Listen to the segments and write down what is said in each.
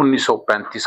1935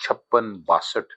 56, 62,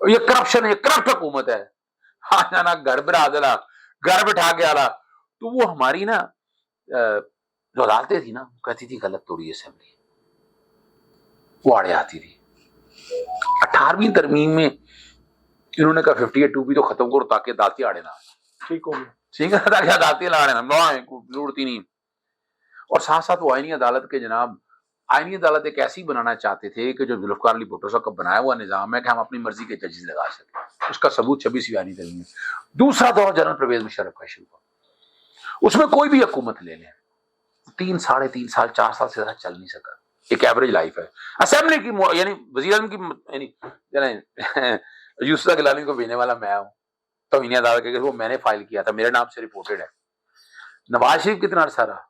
یہ کرپشن ہے, یہ کرپٹ حکومت ہے. ہاں جانا گھر بٹھا دینا, گھر بٹھا کے آنا. تو وہ ہماری نا جو عدالتیں تھی نا کہتی تھی غلط توڑی اسمبلی, وہ آڑے آتی تھی. 18ویں ترمیم میں انہوں نے کہا 58 بھی تو ختم کرو تاکہ عدالتیں آڑے نہ آئیں. ٹھیک ہو گیا, ٹھیک ہے, تاکہ عدالتیں آڑے نہ آئیں, ضرورت ہی نہیں. اور ساتھ ساتھ وہ آئینی عدالت کے جناب, آئینی عدالت ایک ایسی بنانا چاہتے تھے کہ جو ذوالفقار علی بھٹو صاحب کا بنایا ہوا نظام ہے کہ ہم اپنی مرضی کے ججز لگا سکیں, اس کا ثبوت 26ویں آئینی ترمیم میں. دوسرا دور جنرل پرویز مشرف کا شروع ہوا, اس میں کوئی بھی حکومت لے لیں 3 ساڑھے 3 سال 4 سال سے زیادہ چل نہیں سکا, ایک ایوریج لائف ہے. اسمبلی کی یعنی وزیر اعظم کی یعنی یوسف گیلانی کو بھیجنے والا میں ہوں, توہین عدالت کے وہ میں نے فائل کیا تھا, میرے نام سے رپورٹڈ ہے. نواز شریف کتنا عرصہ رہا؟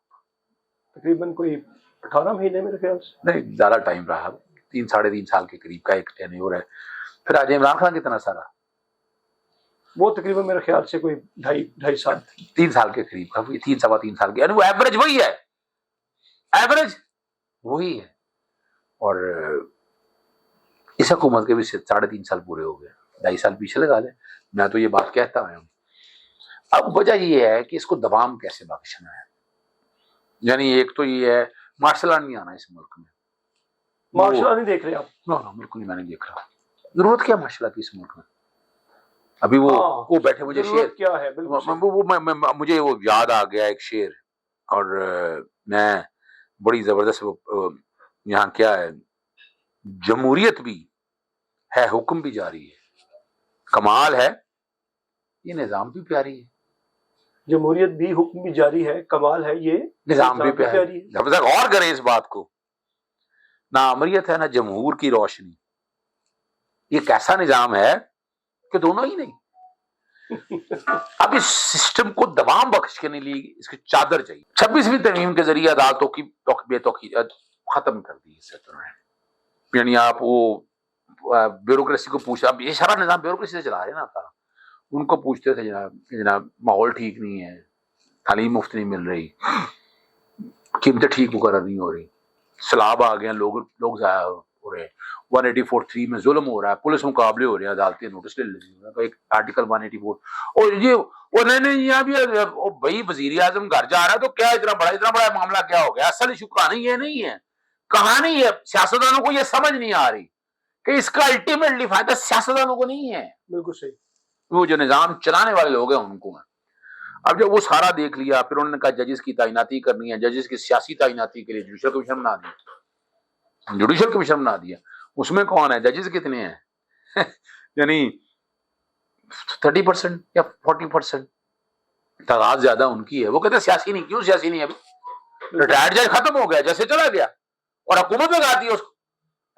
تقریباً کوئی 18 مہینے میرے خیال سے, نہیں زیادہ ٹائم رہا, 3 ساڑھے 3 سال کے قریب کا ایک ٹینیور ہے. پھر آج عمران خان کتنا عرصہ رہا؟ وہ تقریباً میرے خیال سے کوئی 2.5 سال, 3 سال کے قریب کا, 3 سوا 3 سال کے, یعنی وہ ایوریج وہی ہے, ایوریج وہی ہے. اور اس حکومت کے بھی 3.5 سال پورے ہو گئے, 2.5 سال پیچھے لگا لیں. میں تو یہ بات کہتا ہوں. اب وجہ یہ ہے کہ اس کو دوام کیسے بخشنا ہے. یعنی ایک تو یہ ہے مارشل لا نہیں آنا اس ملک میں. مارشل لا نہیں دیکھ رہے آپ؟ بالکل نہیں, میں نہیں دیکھ رہا. ضرورت کیا مارشل لا کی اس ملک میں؟ ابھی وہ بیٹھے مجھے شعر کیا ہے, مجھے وہ یاد آ گیا ایک شعر, اور میں بڑی زبردست یہاں کیا ہے, جمہوریت بھی ہے حکم بھی جاری ہے, کمال ہے یہ نظام بھی پیاری ہے. جمہوریت بھی حکم بھی جاری ہے, کمال ہے یہ نظام بھی پیاری ہے. جب تک اور کریں اس بات کو, نہ امریت ہے نہ جمہور کی روشنی. یہ کیسا نظام ہے کہ دونوں ہی نہیں. اب اس سسٹم کو دوام بخش کے لیے اس کی چادر چاہیے. 26ویں ترمیم کے ذریعے عدالتوں کی بے توقیت ختم کر دی اس طرح. یعنی آپ وہ بیوروکریسی کو پوچھا, اب یہ سارا نظام بیوروکریسی سے چلا رہے ہیں نا آپ سارا. ان کو پوچھتے تھے جناب ماحول ٹھیک نہیں ہے, تعلیم مفت نہیں مل رہی, قیمتیں ٹھیک مقرر نہیں ہو رہی, سیلاب آ گئے, لوگ ضائع ہو رہے ہیں, 184(3) میں ظلم ہو رہا ہے, پولیس مقابلے ہو رہے ہیں, عدالتیں نوٹس لے رہی ہیں, ایک آرٹیکل 184. اور یہ نہیں یہاں بھی بھائی وزیر اعظم گھر جا رہا ہے تو کیا اتنا بڑا معاملہ کیا ہو گیا؟ اصل ایشو کہانی یہ نہیں ہے, کہانی ہے سیاستدانوں کو یہ سمجھ نہیں آ رہی کہ اس کا الٹیمیٹلی فائدہ سیاستدانوں کو نہیں ہے. بالکل صحیح, وہ جو نظام چلانے والے لوگ ہیں ان کو ہیں. اب جب وہ سارا دیکھ لیا, پھر انہوں نے کہا ججز کی تعیناتی کرنی ہے, ججز کی سیاسی تعیناتی کے لیے جوڈیشل کمیشن بنا دیا. جوڈیشل کمیشن بنا دیا, اس میں کون ہے, ججز کتنے ہیں یعنی 30% یا 40% تعداد زیادہ ان کی ہے. وہ کہتے ہیں سیاسی نہیں. کیوں سیاسی نہیں؟ ابھی ریٹائرڈ جج ختم ہو گیا, جیسے چلا گیا, اور حکومت لگا دی اس کو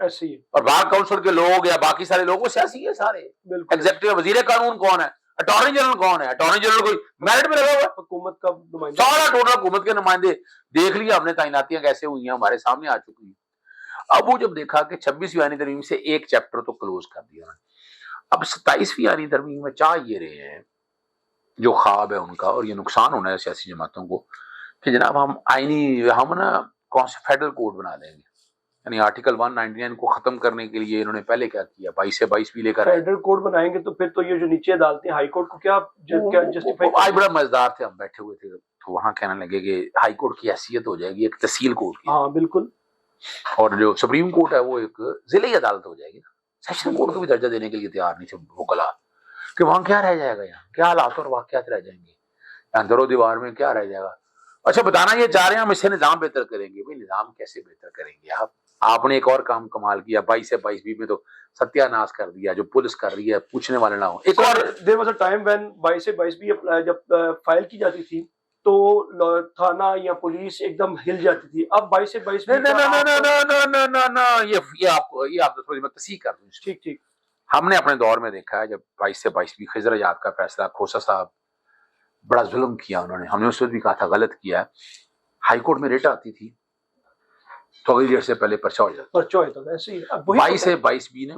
ایسے ہی. اور بار کاؤنسل کے لوگ یا باقی سارے لوگ وہ سیاسی ہے سارے. ایگزیکٹو وزیر قانون کون ہے, اٹارنی جنرل کون ہے, اٹارنی جنرل کوئی میرٹ میں لگا ہوا ہے, حکومت کا نمائندہ, سارا ٹوٹل حکومت کے نمائندے. دیکھ لیا ہم نے تعیناتیاں کیسے ہوئی ہیں, ہمارے سامنے آ چکی ہیں. اب وہ جب دیکھا کہ 26ویں آئینی ترمیم سے ایک چیپٹر تو کلوز کر دیا, اب 27ویں آئینی ترمیم میں چاہ یہ رہے ہیں جو خواب ہے ان کا, اور یہ نقصان ہونا ہے سیاسی جماعتوں کو کہ جناب ہم نا کون سے فیڈرل کوڈ بنا دیں گے. یعنی آرٹیکل 199 کو ختم کرنے کے لیے انہوں نے پہلے کیا کیا, 22 سے 22 بھی لے کر فیڈرل کوڈ بنائیں گے تو پھر تو یہ جو نیچے عدالتیں ہائی کورٹ کو کیا جسٹیفائی. آج بڑا مزیدار تھے, ہم بیٹھے ہوئے تھے تو وہاں کہنے لگے کہ ہائی کورٹ کی حیثیت ہو جائے گی ایک تحصیل کورٹ کی. ہاں بالکل. اور جو سپریم کورٹ ہے وہ ایک ضلعی عدالت ہو جائے گی. سیشن کورٹ کو بھی درجہ دینے کے لیے تیار نہیں تھے وکلا, کہ وہاں کیا رہ جائے گا, یہاں کیا حالات اور واقعات رہ جائیں گے, یہاں در و دیوار میں کیا رہ جائے گا. اچھا بتانا یہ چاہ رہے ہیں ہم اس سے نظام بہتر کریں گے. بھائی نظام کیسے بہتر کریں گے آپ نے ایک اور کام کمال کیا, 22 سے 22 میں تو ستیہ ناش کر دیا, جو پولیس کر رہی ہے پوچھنے والے نہ ہو. ایک اور there was a time when 22 سے 22 جب فائل کی جاتی تھی تو تھانہ یا پولیس ایک دم ہل جاتی تھی. اب 22 سے 22 یہ آپ تھوڑی میں تصحیح کر دوں. ٹھیک ٹھیک. ہم نے اپنے دور میں دیکھا ہے جب 22 سے 22 بھی خضر یاد کا فیصلہ, کھوسا صاحب بڑا ظلم کیا انہوں نے, ہم نے اس وقت بھی کہا تھا غلط کیا ہے. ہائی کورٹ میں ریٹ آتی تھی تو اگلی ڈیٹ سے پہلے پرچہ ہو جاتا, پرچہ ہوتا تھا. ایسے ہی 22 سے 22 بھی نے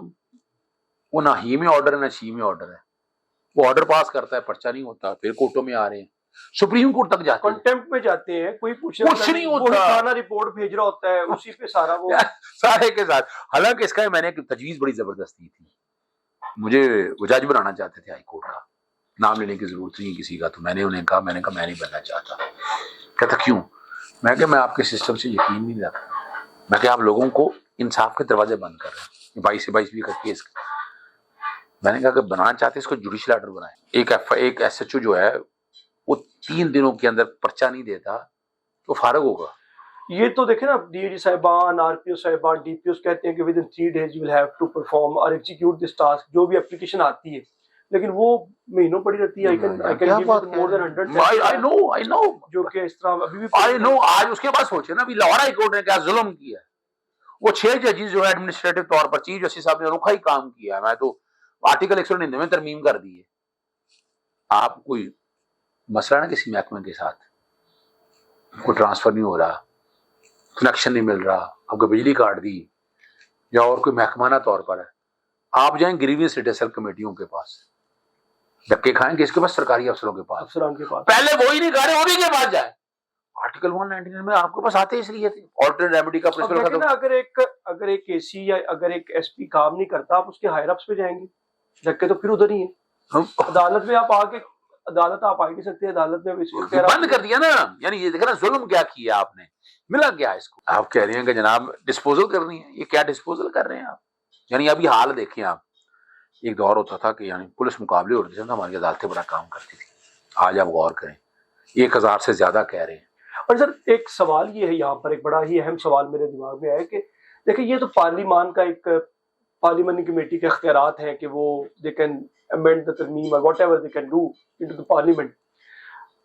وہ نہ ہی میں آرڈر ہے نہ چھی میں آرڈر ہے. وہ آرڈر پاس کرتا ہے, پرچہ نہیں ہوتا, پھر کورٹوں میں آ رہے ہیں, سپریم کورٹ تک جاتے ہیں, کنٹمپٹ میں جاتے ہیں, کوئی کچھ نہیں ہوتا, تھانہ رپورٹ بھیج رہا ہوتا ہے, اسی پہ سارا وہ سارے کے ساتھ. حالانکہ اس کا میں نے ایک تجویز بڑی زبردست دی تھی, مجھے وہ جج بنانا چاہتے تھے ہائی کورٹ کا, نام لینے کی ضرورت نہیں کسی کا, تو میں نے انہیں کہا میں نہیں بننا چاہتا. کہتا کیوں؟ میں کہ میں آپ کے سسٹم سے یقین نہیں رکھتا. میں کہ آپ لوگوں کو انصاف کے دروازے بند کر رہے ہیں. 22 کا کیس. میں نے کہا کہ بنانا چاہتے اس کو جوڈیشل آرڈر بنائیں. ایک ایس ایچ او جو ہے وہ 3 دنوں کے اندر پرچہ نہیں دیتا تو فارغ ہوگا. یہ تو دیکھیں نا, ڈی اے جی صاحبان, آر پی او صاحبان, ڈی پی اوز کہتے ہیں کہ with in 3 days you will have to perform or execute this task, جو بھی اپلیکیشن آتی ہے, لیکن وہ مہینوں پڑی رہتی ہے. I can give you more than 100. I know جو کہ اس طرح ابھی بھی I know. آج اس کے بعد سوچے نا, ابھی لاہور ہائی کورٹ نے کیا ظلم کیا ہے. وہ 6 ججز جو ہے ایڈمنسٹریٹو طور پر چیف جسٹس صاحب نے انوکھا ہی کام کیا ہے. میں تو آرٹیکل 199 میں ترمیم کر دی ہے. آپ کوئی مسئلہ نا کسی محکمے کے ساتھ, کوئی ٹرانسفر نہیں ہو رہا, کنیکشن نہیں مل رہا, آپ کو بجلی کاٹ دی, یا اور کوئی محکمانہ طور پر ہے, آپ جائیں گریوینس ریڈریسل کمیٹیوں کے پاس, دھکے کھائیں گے اس کے پاس سرکاری افسروں کے پاس. افسران کے پاس پہلے وہی نہیں کھا رہے, وہ بھی کے پاس جائیں. آرٹیکل 199 میں آپ کے پاس آتے اس لیے تھے, آلٹرنیٹ ریمیڈی کا پرنسپل ختم. اگر ایک اے سی یا اگر ایک ایس پی کام نہیں کرتا, آپ اس کے ہائر اپس پہ جائیں گے, دھکے تو پھر ادھر ہی ہیں. عدالت میں آپ آ ہی نہیں سکتے. عدالت میں بند کر دیا نا. یعنی یہ دیکھنا ظلم کیا کیا آپ نے, ملا کیا اس کو. آپ کہہ رہے ہیں کہ جناب ڈسپوزل کرنی ہے, یہ کیا ڈسپوزل کر رہے ہیں آپ. یعنی ابھی حال دیکھیں آپ, ایک دور ہوتا تھا کہ یعنی پولیس مقابلے ہوتے تھے, ہماری عدالتیں بڑا کام کرتی تھی. آج آپ غور کریں 1000 سے زیادہ کہہ رہے ہیں. اور سر ایک سوال یہ ہے یہاں پر, ایک بڑا ہی اہم سوال میرے دماغ میں آیا کہ دیکھیں یہ تو پارلیمان کا ایک پارلیمانی کمیٹی کے اختیارات ہیں کہ وہ دے کین امینڈ دا ترمیم اور what ever they can do into the parliament.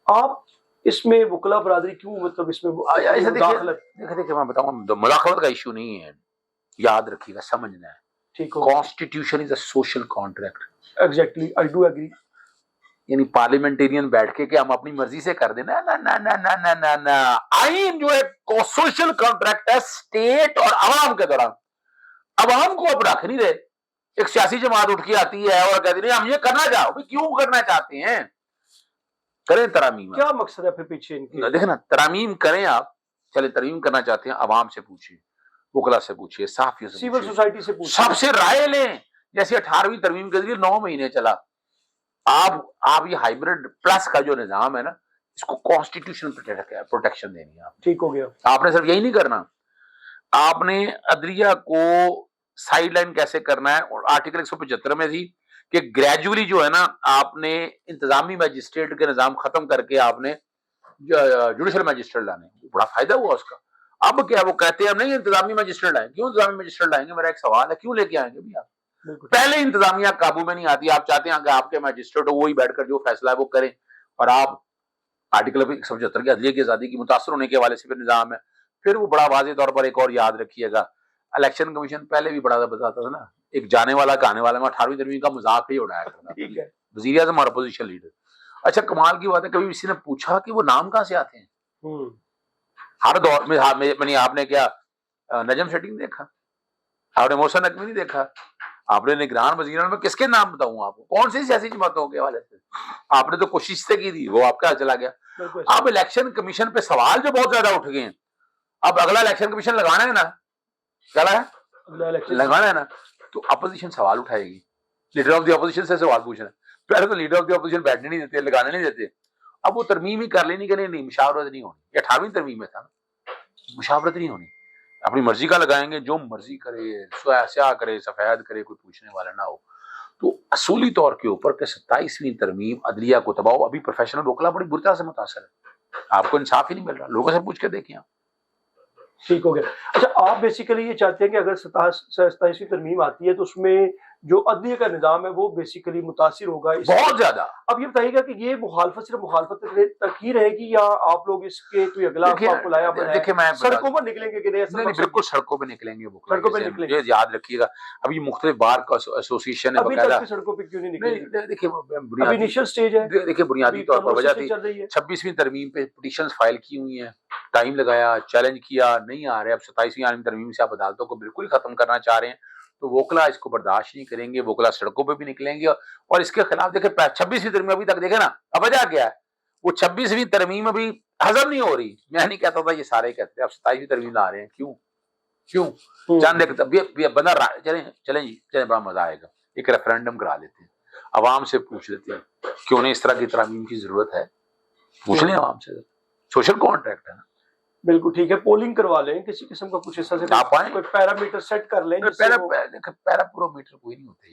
آپ اس میں وکلا برادری کیوں مطلب اس میں مداخلت؟ دیکھیں میں بتاؤں, مداخلت کا ایشو نہیں ہے, یاد رکھیے گا, سمجھنا ہے. ٹھیک ہے, constitution is a social contract. Exactly, I do agree. یعنی پارلیمنٹیرین بیٹھ کے کہ ہم اپنی مرضی سے کر دینا, نہ آئین جو ہے سوشل کانٹریکٹ ہے اسٹیٹ اور عوام کے دوران. عوام کو اب رکھ نہیں رہے. ایک سیاسی جماعت اٹھ کے آتی ہے اور کہتی ہے ہم یہ کرنا چاہو, کیوں کرنا چاہتے ہیں, کریں ترامیم. کیا مقصد ہے پھر پیچھے ان کے؟ دیکھیں نا, ترامیم کریں آپ, چلے ترمیم کرنا چاہتے ہیں, عوام سے پوچھیے, وکلا سے پوچھیے, صحافیوں سے, سول سوسائٹی سے پوچھیے, سب سے رائے لیں. جیسے 18ویں ترمیم کے ذریعے 9 مہینے چلا. آپ یہ ہائیبرڈ پلس کا جو نظام ہے نا, اس کو کانسٹیٹیوشن پروٹیکشن دینی ہے. ٹھیک ہو گیا. آپ نے صرف یہی نہیں کرنا, آپ نے عدلیہ کو سائیڈ لائن کیسے کرنا ہے. اور آرٹیکل 175 میں تھی کہ گریجولی جو ہے نا آپ نے انتظامی میجسٹریٹ کے نظام ختم کر کے آپ نے جوڈیشل میجسٹریٹ لانے. بڑا فائدہ ہوا اس کا. اب کیا وہ کہتے ہیں ہم نہیں انتظامی میجسٹریٹ لائیں. کیوں انتظامی میجسٹریٹ لائیں گے؟ میرا ایک سوال ہے, کیوں لے کے آئیں گے بھی آپ؟ پہلے انتظامیہ قابو میں نہیں آتی, آپ چاہتے ہیں کہ آپ کے میجسٹریٹ وہی بیٹھ کر جو فیصلہ ہے وہ کریں, اور آپ آرٹیکل 175 کے عدلیہ کی آزادی کی متاثر ہونے کے حوالے سے پھر نظام ہے. پھر وہ بڑا واضح طور پر ایک اور یاد رکھیے گا, الیکشن کمیشن پہلے بھی بڑا بتاتا تھا نا, ایک جانے والا کہ آنے والا میں 18ویں ترمیم کا مذاق ہی اڑایا کرتا. وزیر اعظم اور اپوزیشن لیڈر. اچھا کمال کی بات ہے, کبھی کسی نے پوچھا کہ وہ نام کہاں سے آتے ہیں؟ ہر دور میں آپ نے کیا نجم سیٹھی نہیں دیکھا, آپ نے محسن نقوی نہیں دیکھا, آپ نے نگران وزیران میں کس کے نام بتاؤں آپ کو, کون سی سیاسی جماعتوں کے حوالے سے؟ آپ نے تو کوشش سے کی تھی, وہ آپ کا چلا گیا. اب الیکشن کمیشن پہ سوال جو بہت زیادہ اٹھ گئے ہیں, اب اگلا الیکشن کمیشن لگانا ہے نا, لگانا ہے نا, تو اپوزیشن سوال اٹھائے گی. لیڈر آف دی اپوزیشن سے سوال پوچھنا ہے. پہلے تو لیڈر آف دی اپوزیشن بیٹھنے نہیں دیتے, لگانے نہیں دیتے. اب وہ ترمیم ہی کر لینی کہ نہیں مشاورت نہیں ہونی. یہ 18ویں ترمیم میں تھا نا, مشاورت نہیں ہونی, اپنی مرضی کا لگائیں گے, جو مرضی کرے, سیاہ کرے, سفید کرے, کوئی پوچھنے والا نہ ہو. تو اصولی طور کے اوپر کہ 27ویں ترمیم عدلیہ کو تباہ. ابھی پروفیشنل وکلا بڑی بری طرح سے متاثر ہے, آپ کو انصاف ہی نہیں مل رہا. لوگوں سے پوچھ کے دیکھیں آپ. ٹھیک ہو گیا. اچھا آپ بیسیکلی یہ چاہتے ہیں کہ اگر 27ویں ترمیم آتی ہے تو اس میں جو عدلیہ کا نظام ہے وہ بیسیکلی متاثر ہوگا بہت زیادہ. اب یہ بتائیے گا کہ یہ مخالفت صرف مخالفت تک ہی رہے گی, یا آپ لوگ اس کے کوئی اگلا سڑکوں پر نکلیں گے کہ نہیں؟ بالکل سڑکوں پہ نکلیں گے, سڑکوں پہ نکلیں گے. یاد رکھیے گا ابھی مختلف بار ایسوسیشن ابھی تک سڑکوں پہ کیوں نہیں نکلے؟ دیکھیے انیشل سٹیج ہے. دیکھیے بنیادی طور پر وجہ تھی 26ویں ترمیم پہ پٹیشنز فائل کی ہوئی ہیں, ٹائم لگایا, چیلنج کیا, نہیں آ رہے. اب 27ویں ترمیم سے آپ عدالتوں کو بالکل ہی ختم کرنا چاہ رہے ہیں, تو وکلا اس کو برداشت نہیں کریں گے. وکلا سڑکوں پہ بھی نکلیں گے, اور اس کے خلاف دیکھیں 26ویں ترمیم ابھی تک دیکھیں نا, اب وجہ کیا ہے, وہ 26ویں ترمیم ابھی ہضم نہیں ہو رہی. میں نہیں کہتا تھا, یہ سارے کہتے ہیں اب 27ویں ترمیم لا رہے ہیں. کیوں چاند بندہ چلیں جی, چلیں بڑا مزہ آئے گا. ایک ریفرینڈم کرا لیتے ہیں, عوام سے پوچھ لیتے ہیں کہ انہیں اس طرح کی ترامیم کی ضرورت ہے, پوچھ لیں عوام سے, سوشل کانٹریکٹ ہے نا. بالکل ٹھیک ہے, پولنگ کروا لیں کسی قسم کا کچھ ایسا سے, آپ آئیں, کوئی پیرامیٹر سیٹ کر لیں. پیرامیٹر کوئی نہیں ہوتے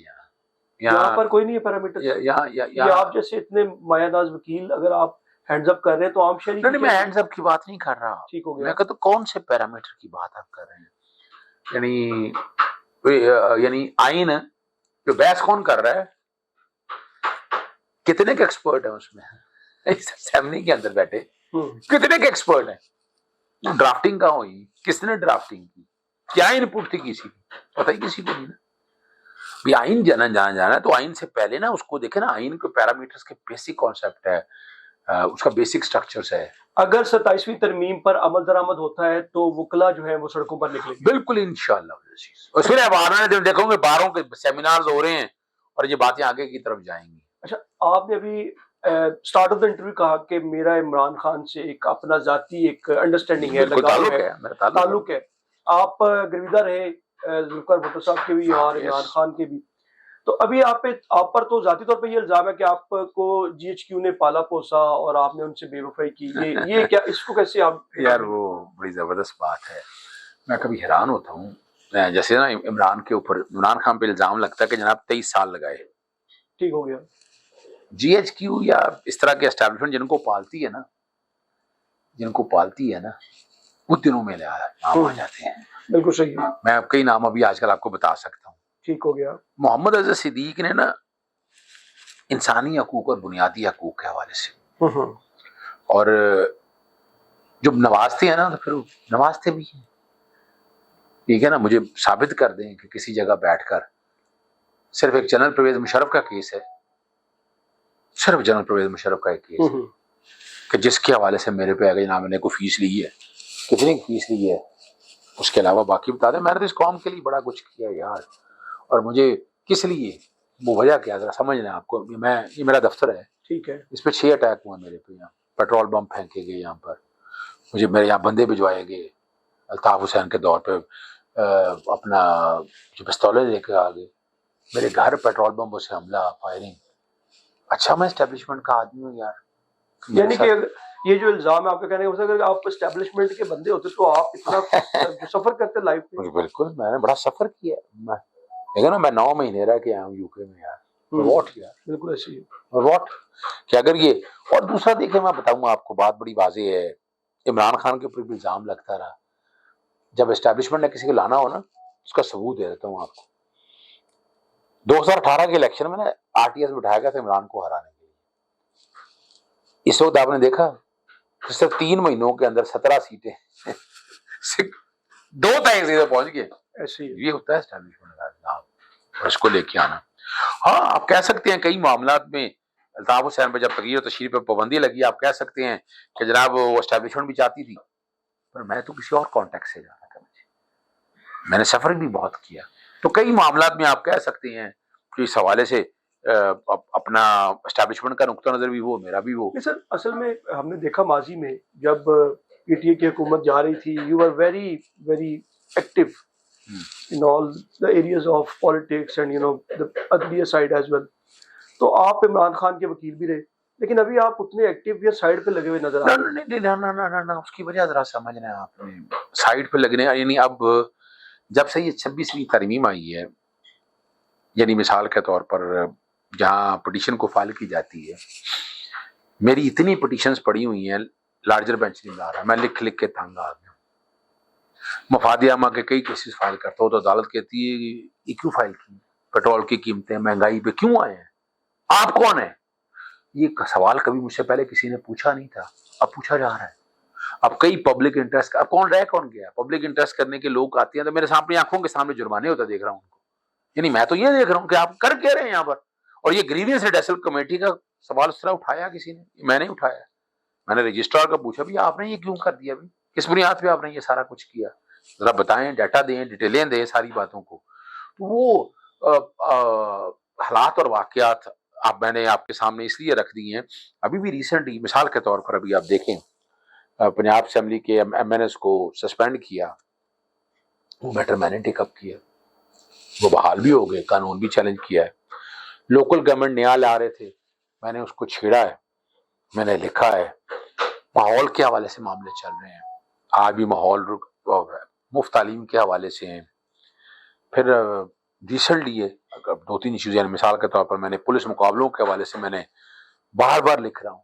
یہاں پر کوئی نہیں ہے پیرامیٹر. یہاں آپ جیسے اتنے مایہ ناز وکیل اگر آپ ہینڈز اپ کر رہے ہیں تو عام شہری نہیں, میں ہینڈز اپ کی بات نہیں کر رہا. ٹھیک ہو گیا. میں کہتا کون سے پیرامیٹر کی بات آپ کر رہے ہیں, یعنی آئین جو بحث کون کر رہا ہے, کتنے کے ایکسپرٹ ہیں اس میں, اسمبلی کے اندر بیٹھے کتنے کے ایکسپرٹ ہیں, ڈرافٹنگ کہاں ہوئی, کس نے ڈرافٹنگ کی, کیا ان پٹ تھی کسی کی, پتہ ہی کسی کو نہیں نا. بھی آئین جانا ہے تو آئین سے پہلے نا اس کو دیکھیں نا, آئین کے پیرامیٹرز کے بیسک کانسیپٹ ہے, اس کا بیسک سٹرکچرز ہے. اگر 27ویں ترمیم پر عمل درآمد ہوتا ہے تو وکلا جو ہے وہ سڑکوں پر نکلیں گے بالکل انشاءاللہ. اور پھر اب دیکھو گے باروں کے سیمینارز ہو رہے ہیں اور یہ باتیں آگے کی طرف جائیں گی. اچھا, آپ نے ابھی سٹارٹ آف دا انٹرویو کہا کہ میرا عمران خان سے ایک اپنا ذاتی ایک انڈرسٹینڈنگ ہے, تعلق ہے. آپ گرویدہ رہے ذوالفقار بھٹو صاحب کے بھی اور عمران خان کے بھی, تو ابھی آپ پر تو ذاتی طور پہ یہ الزام ہے کہ آپ کو جی ایچ کیو نے پالا پوسا اور آپ نے ان سے بے وفائی کی, یہ کیا, اس کو کیسے آپ. یار وہ بڑی زبردست بات ہے, میں کبھی حیران ہوتا ہوں. جیسے نا عمران خان پہ الزام لگتا ہے کہ جناب 23 سال لگائے. ٹھیک ہو گیا. جی ایچ کیو یا اس طرح کے اسٹیبلشمنٹ جن کو پالتی ہے نا وہ دنوں میں نام آ جاتے ہیں. بالکل صحیح ہے. میں اب کئی نام ابھی آج کل آپ کو بتا سکتا ہوں. ٹھیک ہو گیا. محمد عزیز صدیق نے نا انسانی حقوق اور بنیادی حقوق کے حوالے سے اور جب نوازتے ہیں نا تو پھر نوازتے بھی ہیں. ٹھیک ہے نا, مجھے ثابت کر دیں کہ کسی جگہ بیٹھ کر صرف ایک جنرل پرویز مشرف کا کیس ہے, صرف جنرل پرویز مشرف کا ایک کیس ہے کہ جس کے حوالے سے میرے پہ اگر جناب نے کوئی فیس لی ہے, کتنی فیس لی ہے, اس کے علاوہ باقی بتا دیں. میں نے تو اس قوم کے لیے بڑا کچھ کیا یار, اور مجھے کس لیے, وہ وجہ کیا ذرا سمجھ لیں آپ کو. یہ میرا دفتر ہے, ٹھیک ہے, اس پہ 6 اٹیک ہوئے میرے پہ. یہاں پیٹرول بم پھینکے گئے, یہاں پر مجھے میرے یہاں بندے بھجوائے گئے. الطاف حسین کے دور پہ اپنا جو پستولیں لے کے آ گئے میرے گھر, پیٹرول بموں سے حملہ, فائرنگ. اچھا میں اسٹیبلشمنٹ کا آدمی ہوں یار. یعنی کہ یہ جو الزام ہے آپ کا کہنے کا مطلب, اگر آپ اسٹیبلشمنٹ کے بندے ہوتے تو آپ اتنا سفر کرتے لائف میں. بالکل, میں نے بڑا سفر کیا. دیکھو نا, میں 9 مہینے رہ کے آیا ہوں یو کے میں یار. واٹ یار, بالکل ایسی ہے. واٹ کہ اگر یہ, اور دوسرا دیکھیں میں بتاؤں گا آپ کو بات بڑی واضح ہے. عمران خان کے اوپر بھی الزام لگتا رہا. جب اسٹیبلشمنٹ نے کسی کو لانا ہو نا, اس کا ثبوت دے دیتا ہوں آپ کو. 2018 کے الیکشن میں نے آر ٹی ایس بٹھایا گیا تھا عمران کو ہرانے کے لیے. اس وقت آپ نے دیکھا صرف 3 مہینوں کے اندر 17 سیٹیں 2 تحصیلیں پہنچ گئے. ایسے یہ ہوتا ہے اسٹیبلشمنٹ کا الزام, اور اس کو لے کے آنا. ہاں آپ کہہ سکتے ہیں کئی معاملات میں الطاف حسین پہ جب تغیر و تشہیر پہ پابندی لگی, آپ کہہ سکتے ہیں کہ جناب وہ اسٹیبلشمنٹ بھی چاہتی تھی, پر میں تو کسی اور کانٹیکٹ سے جانا تھا. میں نے سفر بھی بہت کیا, تو کئی معاملات میں آپ کہہ سکتے ہیں کہ اس حوالے سے اپنا اسٹیبلشمنٹ کا نقطہ نظر بھی وہ, میرا بھی وہ. سر اصل میں ہم نے دیکھا ماضی میں جب پی ٹی اے کی حکومت جا رہی تھی, you are very very active in all the areas of politics and the عدلیہ side as well. تو آپ عمران خان کے وکیل بھی رہے, لیکن ابھی آپ اتنے ایکٹیو یا سائڈ پہ لگے ہوئے نظر آ رہے ہیں. نہ, اس کی وجہ ذرا سمجھنا ہے آپ نے. سائڈ پہ لگنے, یعنی اب جب سے یہ 26ویں ترمیم آئی ہے, یعنی مثال کے طور پر جہاں پٹیشن کو فائل کی جاتی ہے, میری اتنی پٹیشنز پڑی ہوئی ہیں, لارجر بینچ نہیں لا رہا, میں لکھ کے تنگ آ گیا. مفاد عامہ کے کئی کیسز فائل کرتا ہوں تو عدالت کہتی ہے یہ کیوں فائل کی, پیٹرول کی قیمتیں مہنگائی پہ کیوں آئے ہیں, آپ کون ہیں. یہ سوال کبھی مجھ سے پہلے کسی نے پوچھا نہیں تھا, اب پوچھا جا رہا ہے. اب کئی پبلک انٹرسٹ, اب کون رہ کون گیا, پبلک انٹرسٹ کرنے کے لوگ آتے ہیں تو میرے سامنے آنکھوں کے سامنے جرمانے ہوتا دیکھ رہا ہوں ان کو. یعنی میں تو یہ دیکھ رہا ہوں کہ آپ کر کیا رہے ہیں یہاں پر. اور یہ گریوینس ریڈریسل کمیٹی کا سوال اس طرح اٹھایا کسی نے, میں نے اٹھایا. میں نے رجسٹرار کا پوچھا بھی آپ نے یہ کیوں کر دیا, کس بنیاد پہ آپ نے یہ سارا کچھ کیا, ذرا بتائیں, ڈیٹا دیں, ڈیٹیلیں دیں ساری باتوں کو. تو وہ حالات اور واقعات میں نے آپ کے سامنے اس لیے رکھ دی ہیں. ابھی بھی ریسنٹلی مثال کے طور پر ابھی آپ دیکھیں پنجاب اسمبلی کے ایم این ایس کو سسپینڈ کیا, وہ میٹر میں نے ٹیک اپ کیا, وہ بحال بھی ہو گئے, قانون بھی چیلنج کیا ہے. لوکل گورنمنٹ نیا لا رہے تھے، میں نے اس کو چھیڑا ہے، میں نے لکھا ہے، ماحول کے حوالے سے معاملے چل رہے ہیں، آج بھی ماحول مفت تعلیم کے حوالے سے ہیں. پھر ریسنٹلی اگر 2-3 چیزیں، یعنی مثال کے طور پر میں نے پولیس مقابلوں کے حوالے سے میں نے بار بار لکھ رہا ہوں،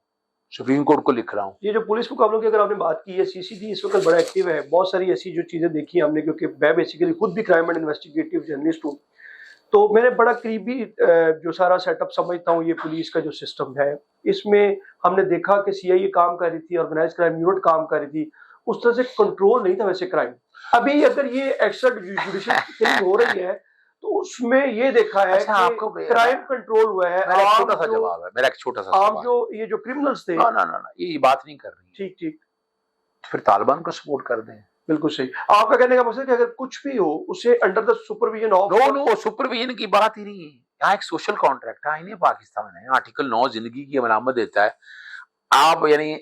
سپریم کورٹ کو لکھ رہا ہوں. یہ جو پولیس مقابلوں کی اگر آپ نے بات کی ہے، سی سی ڈی اس وقت بڑا ایکٹیو ہے. بہت ساری ایسی جو چیزیں دیکھی ہم نے، کیونکہ میں بیسیکلی خود بھی کرائم اینڈ انویسٹیگیٹو جرنلسٹ ہوں، تو میں نے بڑا قریبی جو سارا سیٹ اپ سمجھتا ہوں یہ پولیس کا جو سسٹم ہے. اس میں ہم نے دیکھا کہ سی آئی اے کام کر رہی تھی، آرگنائز کرائم یونٹ کام کر رہی تھی، اس طرح سے کنٹرول نہیں تھا ویسے کرائم. ابھی اگر یہ ایکسٹرا جوڈیشل کلنگ ہو رہی ہے تو اس میں یہ دیکھا ہے کہ کرائم کنٹرول ہوا ہے. میرا ایک چھوٹا سا جواب ہے، میرا ایک چھوٹا سا عام جو یہ جو کرمنلز تھے، نہ یہ بات نہیں کر رہی. ٹھیک ٹھیک، پھر طالبان کو سپورٹ کر دیں. بالکل صحیح. آپ کا کہنے کا مقصد ہے کہ اگر کچھ بھی ہو اسے under the supervision of no supervision کی بات ہی نہیں ہے. یہاں ایک سوشل کانٹریکٹ ہے، آئین پاکستان ہے، آرٹیکل 9 زندگی کی علامت دیتا ہے. آپ یعنی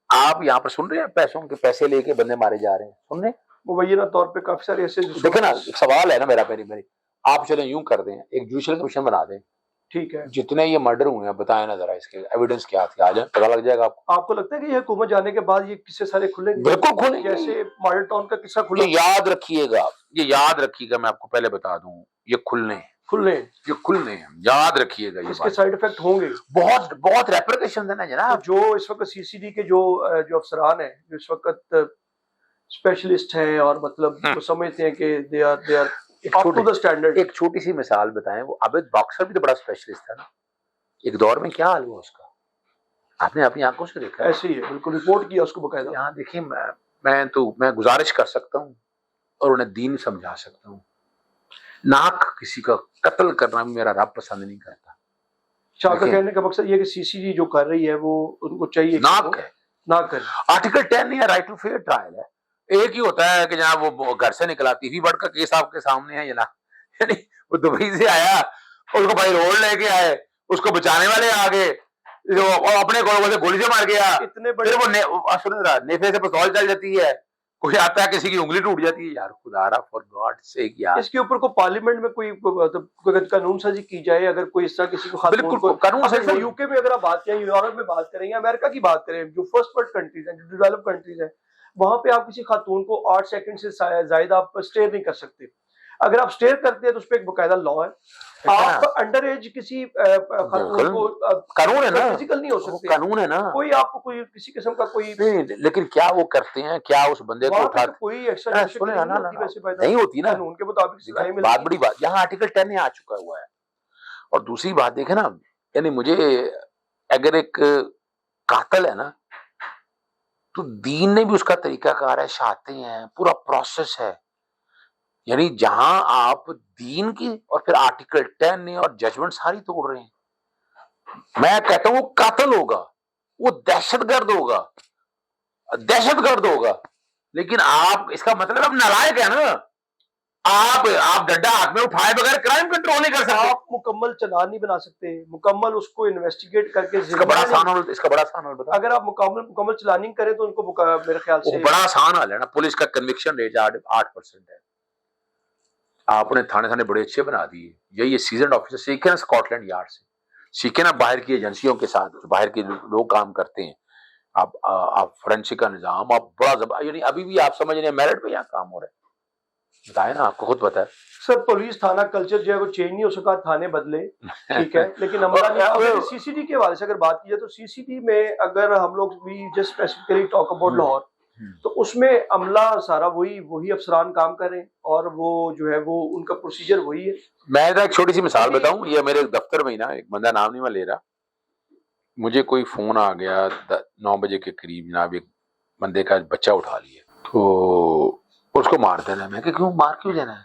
آپ یہاں پر سن رہے ہیں پیسوں کے پیسے لے کے بندے مارے جا رہے ہیں، سن رہے ہیں مبینہ طور پہ کافی سارے ایسے. دیکھیں نا، ایک سوال ہے نا میرا، میری آپ چلیں یوں کر دیں، ایک جوڈیشل کمیشن بنا دیں، ٹھیک ہے، جتنے یہ مرڈر ہوئے ہیں بتائیں نا ذرا، اس کے ایویڈنس کیا تھے، آ جائیں پتہ لگ جائے گا آپ کو. آپ کو لگتا ہے کہ یہ حکومت جانے کے بعد یہ قصے سارے کھلیں گے؟ بالکل کھلیں گے. جیسے ماڈل ٹاؤن کا قصہ کھلا. یہ یاد رکھیے گا، یہ یاد رکھیے گا، میں آپ کو پہلے بتا دوں، یہ کھلنے ہیں، یہ کھلنے ہیں، یاد رکھیے گا. اس کے سائیڈ افیکٹ ہوں گے، بہت بہت ریپریکیشنز ہیں نا جناب. جو اس وقت سی سی ڈی کے جو افسران ہیں، جو اس وقت اسپیشلسٹ ہیں اور مطلب وہ سمجھتے ہیں کہ they are up to the standard. ایک چھوٹی سی مثال بتائیں، وہ عابد باکسر بھی تو بڑا اسپیشلسٹ تھا نا ایک دور میں، کیا حال ہوا اس کا؟ آپ نے اپنی آنکھوں سے دیکھا. ایسے ہی ہے، بالکل رپورٹ کیا اس کو باقاعدہ. یہاں دیکھیں، میں گزارش کر سکتا ہوں اور انہیں دین سمجھا سکتا ہوں. ناک کسی کا قتل کرنا بھی میرا رب پسند نہیں کرتا. شاہ کا کہنے کا مقصد یہ کہ سی سی ڈی جو کر رہی ہے وہ ان کو چاہیے ناک ہے، نہ کرے. آرٹیکل 10 نہیں ہے، رائٹ ٹو فیئر ٹرائل ہے. ایک ہی ہوتا ہے کہ جہاں وہ گھر سے نکلا، ٹی وی بڑھ کا کیس آپ کے سامنے ہے جناب، یعنی وہ دبئی سے آیا، اس کو بھائی روڈ لے کے آئے، اس کو بچانے والے آ گئے، اپنے گولی سے مار گیا. اتنے بڑے نیفے سے پستول چل جاتی ہے، کوئی آتا ہے کسی کی انگلی ٹوٹ جاتی ہے. یار خدا را فار گاڈ سیک یار، اس کے اوپر کو پارلیمنٹ میں کوئی قانون سازی کی جائے. اگر کوئی اس طرح کسی کو خاتون کو قانون سے یو کے میں اگر آپ بات کریں، یورپ میں بات کریں یا امریکہ کی بات کریں، جو فرسٹ ورلڈ کنٹریز ہیں، جو ڈیولپ کنٹریز ہیں، وہاں پہ آپ کسی خاتون کو 8 سیکنڈ سے زائد آپ اسٹیئر نہیں کر سکتے. اگر آپ اسٹیئر کرتے ہیں تو اس پہ ایک باقاعدہ لا ہے. آپ انڈر ایج کسی خاتون کو قانون ہے نا، فزیکل نہیں ہو سکتے، قانون ہے نا، کوئی آپ کو کوئی کسی قسم کا کوئی نہیں. لیکن کیا وہ کرتے ہیں، کیا اس بندے کو اٹھاتے کوئی ایکسٹرا نہیں ہوتی نا قانون کے مطابق. بات بڑی بات یہاں آرٹیکل 10 آ چکا ہوا ہے. اور دوسری بات دیکھیں نا، یعنی مجھے اگر ایک قاتل ہے نا تو دین نے بھی اس کا طریقہ کار ہے، شاعتیں ہیں، پورا پروسیس ہے. یعنی جہاں آپ دین کی اور پھر آرٹیکل 10 اور ججمنٹ ساری توڑ رہے ہیں. میں کہتا ہوں وہ قاتل ہوگا، وہ دہشت گرد ہوگا، لیکن آپ اس کا مطلب اب نالائق ہے نا. آپ ڈڈا ہاتھ میں اٹھائے بغیر کرائم کنٹرول نہیں کر سکتے. آپ مکمل چلان نہیں بنا سکتے، مکمل اس کو انویسٹیگیٹ کر کے. اس کا بڑا آسان حل بتا. اگر آپ مکمل چلاننگ کریں تو ان کو میرے خیال سے بڑا آسان حل ہے نا. پولیس کا کنوکشن ریٹ 8% ہے. آپ نے تھانے بڑے اچھے بنا دیے. یہی سیزنڈ آفیسر سیکھیں نا اسکاٹ لینڈ یارڈ سے، سیکھیں نا باہر کی ایجنسیوں کے ساتھ، باہر کے لوگ کام کرتے ہیں. آپ فورینسک کا نظام آپ بڑا یعنی ابھی بھی آپ سمجھ رہے ہیں میرٹ پہ یہاں کام ہو رہا ہے. بتائیں نا، آپ کو خود پتا ہے سر. پولیس تھانہ کلچر جو ہے وہ چینج نہیں ہو سکا، تھانے بدلے ٹھیک ہے، لیکن ہمارا سی سی ڈی کے حوالے سے اگر بات کی جائے تو سی سی ڈی میں اگر ہم لوگ بھی just specifically talk about Lahore, تو اس میں عملہ سارا وہی افسران کام کر رہے ہیں اور وہ جو ہے وہ ان کا پروسیجر وہی ہے. میں ایک چھوٹی سی مثال بتاؤں. یہ میرے دفتر میں ہی نا ایک بندہ، نام نہیں میں لے رہا، مجھے کوئی فون آ گیا 9 بجے کے قریب، جناب ایک بندے کا بچہ اٹھا لیا تو اس کو مار دینا. میں کہ کیوں دینا ہے؟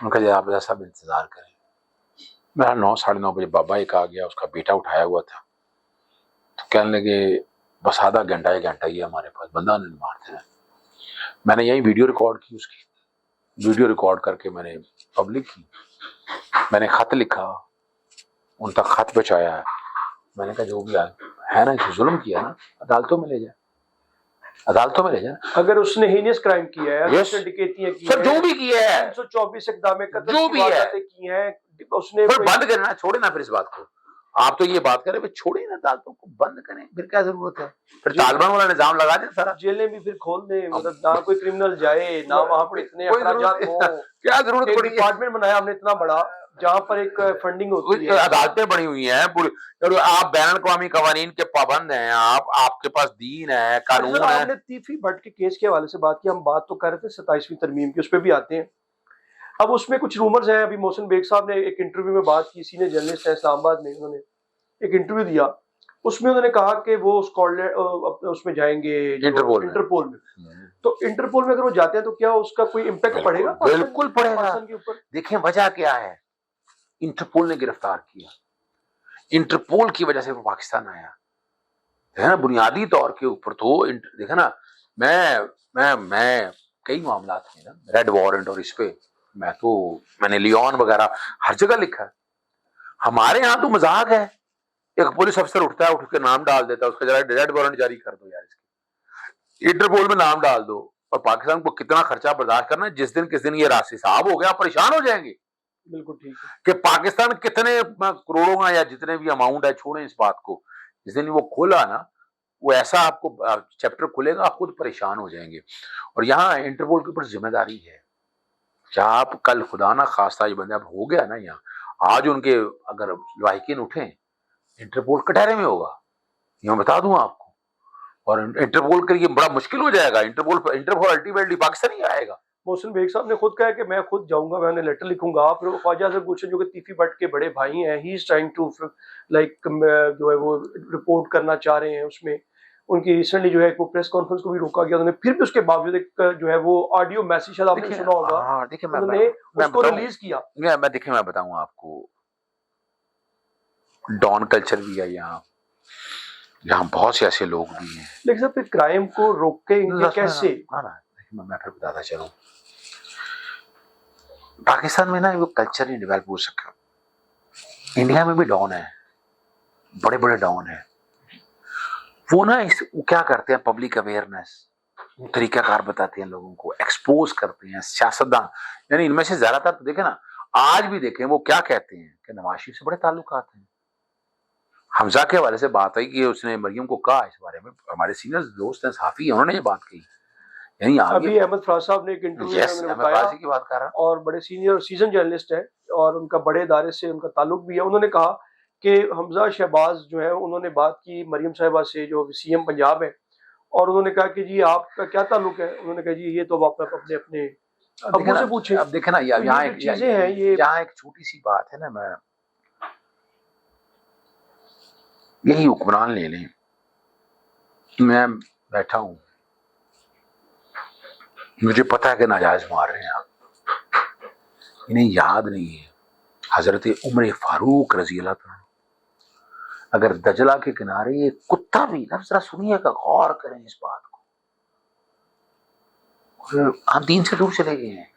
ان کا جناب صاحب انتظار کریں. میرا 9 ساڑھے 9 بجے بابا ایک آ گیا، اس کا بیٹا اٹھایا ہوا تھا، تو کہنے لگے بس آدھا گھنٹہ 1 گھنٹہ ہی ہے ہمارے پاس، بندہ نہیں مارتے ہیں. میں نے یہی ویڈیو ریکارڈ کی، اس کی ویڈیو ریکارڈ کر کے میں نے پبلک کی. میں نے خط لکھا، ان تک خط پہنچایا. میں نے کہا جو بھی ہے نا، ظلم کیا نا، عدالتوں میں لے جائے. عدالتوں میں لے جائیں. اگر اس نے ہینیس کرائم کیا ہے, اگر Yes. اس نے ڈکیتیاں کی سر جو ہیں, بھی کیا ہے 324 اقدام قتل جو کی بھی ہے. وارداتیں کی ہیں, اس نے پھر بند کرنا, چھوڑے نا پھر اس بات کو. آپ تو یہ بات کریں پھر چھوڑیں نا عدالتوں کو, بند کریں, پھر کیا ضرورت ہے؟ پھر طالبان والا نظام لگا دیں سارا, جیلیں بھی پھر کھول دیں, مطلب نہ کوئی کرمنل جائے, نہ وہاں پر اتنے کوئی اخراجات ضرورت ہوں. کیا ضرورت ایک پڑی ہے؟ ڈپارٹمنٹ بنایا ہم نے اتنا بڑا جہاں پر ایک فنڈنگ ہوتی ہے. عدالتیں بڑی ہوئی ہیں پوری, آپ بین الاقوامی قوانین کے پابند ہیں, آپ کے پاس دین ہے, قانون ہے. ہم نے تیفی بٹ کے کیس کے حوالے سے بات کی, ہم بات تو کر رہے تھے 27ویں ترمیم کی, اس پہ بھی آتے ہیں. اب اس میں کچھ رومرز ہیں, ابھی محسن بیگ صاحب نے ایک انٹرویو میں بات کی, سینئر جرنلسٹ ہیں اسلام آباد میں, انہوں نے ایک انٹرویو دیا, اس میں انہوں نے کہا کہ وہ اس میں جائیں گے انٹرپول میں. تو انٹرپول میں اگر وہ جاتے ہیں تو کیا اس کا کوئی امپیکٹ پڑے گا؟ بالکل پڑے گا. پاکستان کے اوپر دیکھیں وجہ کیا ہے, انٹرپول نے گرفتار کیا, انٹرپول کی وجہ سے وہ پاکستان آیا ہے نا. بنیادی طور کے اوپر تو دیکھا نا, میں کئی معاملات ہیں نا, ریڈ وارنٹ اور اس پہ میں نے لیون وغیرہ ہر جگہ لکھا ہے. ہمارے ہاں تو مذاق ہے, ایک پولیس افسر اٹھتا ہے, اٹھ کے نام ڈال دیتا ہے, اس کا ریڈ وارنٹ جاری کر دو یار, اس کے انٹرپول میں نام ڈال دو. اور پاکستان کو کتنا خرچہ برداشت کرنا ہے, جس دن کس دن یہ راستے صاحب ہو گیا پریشان ہو جائیں گے. بالکل ٹھیک ہے کہ پاکستان کتنے کروڑوں کا یا جتنے بھی اماؤنٹ ہے, چھوڑیں اس بات کو, جس دن وہ کھولا نا, وہ ایسا آپ کو چیپٹر کھلے گا, آپ خود پریشان ہو جائیں گے. اور یہاں انٹرپول کے اوپر ذمہ داری ہے. کیا آپ کل خدا نہ خواستہ یہ بندے اب ہو گیا نا یہاں, آج ان کے اگر لاحقین اٹھیں, انٹرپول کٹہرے میں ہوگا, یہ میں بتا دوں آپ کو. اور انٹرپول کے لیے بڑا مشکل ہو جائے گا. انٹرپول الٹیمیٹلی پاکستان ہی آئے گا. محسن بیگ صاحب نے خود کہا کہ میں خود جاؤں گا, میں انہیں لیٹر لکھوں گا. پھر وہ خواجہ اظہر گلشن جو کہ تیفی بٹ کے بڑے بھائی ہیں, ہی از ٹرائنگ ٹو لائک جو ہے وہ رپورٹ کرنا چاہ رہے ہیں. اس میں ان کی ریسنٹلی جو ہے وہ پریس کانفرنس کو بھی روکا گیا, انہوں نے پھر بھی اس کے باوجود ایک جو ہے وہ آڈیو میسج شاید آپ نے سنا ہوگا, انہوں نے اس کو ریلیز کیا. میں بتاؤں آپ کو, ڈان کلچر بھی ہے یہاں بہت سے ایسے لوگ بھی ہیں. لیکن سر پھر کرائم کو روکیں گے کیسے؟ میں پھر بتاتا چلوں, پاکستان میں نا وہ کلچر نہیں ڈیولپ ہو سکا. انڈیا میں بھی ڈان ہے, بڑے بڑے ڈان ہیں. وہ نا کیا کرتے ہیں, پبلک اویئرنیس, طریقہ کار بتاتے ہیں لوگوں کو, ایکسپوز کرتے ہیں سیاستدان. یعنی ان میں سے زیادہ تر دیکھیں نا, آج بھی دیکھیں وہ کیا کہتے ہیں کہ نواز شریف سے بڑے تعلقات ہیں. حمزہ کے حوالے سے بات آئی کہ اس نے مریم کو کہا اس بارے میں, ہمارے سینئر دوست ہیں صحافی ہیں, انہوں نے یہ بات کہی. یعنی ابھی احمد فراز صاحب نے ایک انٹرویو میں بتایا, کی بات کر رہا ہوں, اور بڑے سینئر سیزن جرنلسٹ ہیں اور ان کا بڑے ادارے سے ان کا تعلق بھی ہے. انہوں نے کہا کہ حمزہ شہباز جو ہے انہوں نے بات کی مریم صاحبہ سے جو سی ایم پنجاب ہے, اور انہوں نے کہا کہ جی آپ کا کیا تعلق ہے؟ انہوں نے کہا جی یہ تو آپ اپنے ابو سے پوچھیں. اب دیکھیں نا یہاں ایک چیزیں ہیں, یہاں ایک چھوٹی سی بات ہے نا, میں یہی حکمران لے لیں, میں بیٹھا ہوں, مجھے پتا ہے کہ ناجائز مار رہے ہیں آپ, انہیں یاد نہیں ہے حضرت عمر فاروق رضی اللہ عنہ, اگر دجلہ کے کنارے یہ کتا بھی, ذرا سنیے گا, غور کریں اس بات کو, ہم دین سے دور چلے گئے ہیں.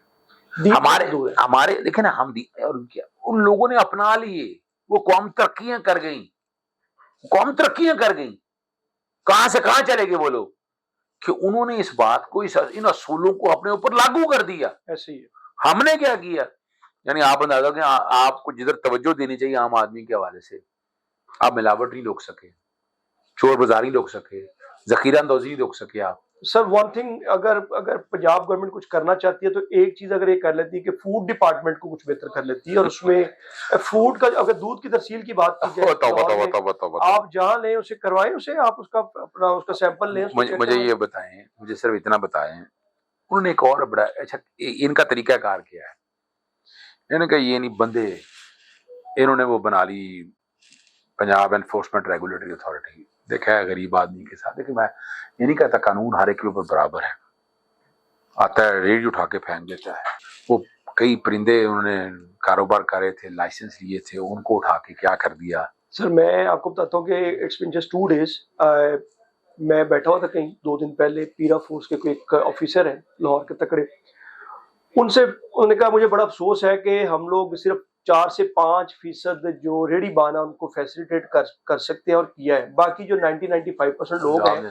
ہمارے دیکھیں نا, ہم ان لوگوں نے اپنا لیے, وہ قوم ترقیاں کر گئیں, کہاں سے کہاں چلے گئے وہ لوگ, کہ انہوں نے اس بات کو, ان اصولوں کو اپنے اوپر لاگو کر دیا. ایسے ہی ہم نے کیا کیا, یعنی آپ اندازہ کہ آپ کو جدھر توجہ دینی چاہیے عام آدمی کے حوالے سے, آپ ملاوٹ نہیں روک سکے, چور بازاری روک سکے, ذخیرہ اندوزی نہیں روک سکے آپ. سر ون تھنگ, اگر پنجاب گورنمنٹ کچھ کرنا چاہتی ہے تو ایک چیز اگر یہ کر لیتی ہے کہ فوڈ ڈپارٹمنٹ کو کچھ بہتر کر لیتی ہے, اور اس میں فوڈ کا, اگر دودھ کی ترسیل کی بات کی جائے, آپ جہاں لیں اسے کروائیں, اسے آپ اس کا سیمپل لیں. مجھے یہ بتائیں, مجھے صرف اتنا بتائیں, انہوں نے ایک اور بڑا اچھا ان کا طریقہ کار کیا ہے, انہوں نے کہا یہ نہیں بندے, انہوں نے وہ بنا لی پنجاب انفورسمنٹ ریگولیٹری اتھارٹی. دیکھا ہے غریب آدمی کے ساتھ, لیکن میں یہ نہیں کہتا قانون ہر ایک کے اوپر برابر ہے, آتا ہے ریڈ اٹھا کے پھینک دیتا ہے. وہ کئی پرندے انہوں نے کاروبار کر رہے تھے, لائسنس لیے تھے, ان کو اٹھا کے کیا کر دیا. سر میں آپ کو بتاتا ہوں کہ اٹس بین جسٹ 2 days, میں بیٹھا ہوا تھا کہیں 2 دن پہلے, پیرا فورس کے کوئی ایک آفیسر ہیں لاہور کے تکڑے, انہوں نے کہا مجھے بڑا افسوس ہے کہ ہم لوگ صرف 4 سے 5% جو ریڑی بانا ان کو فیسیلیٹیٹ کر سکتے ہیں اور کیا ہے, باقی جو 90-95% لوگ ہیں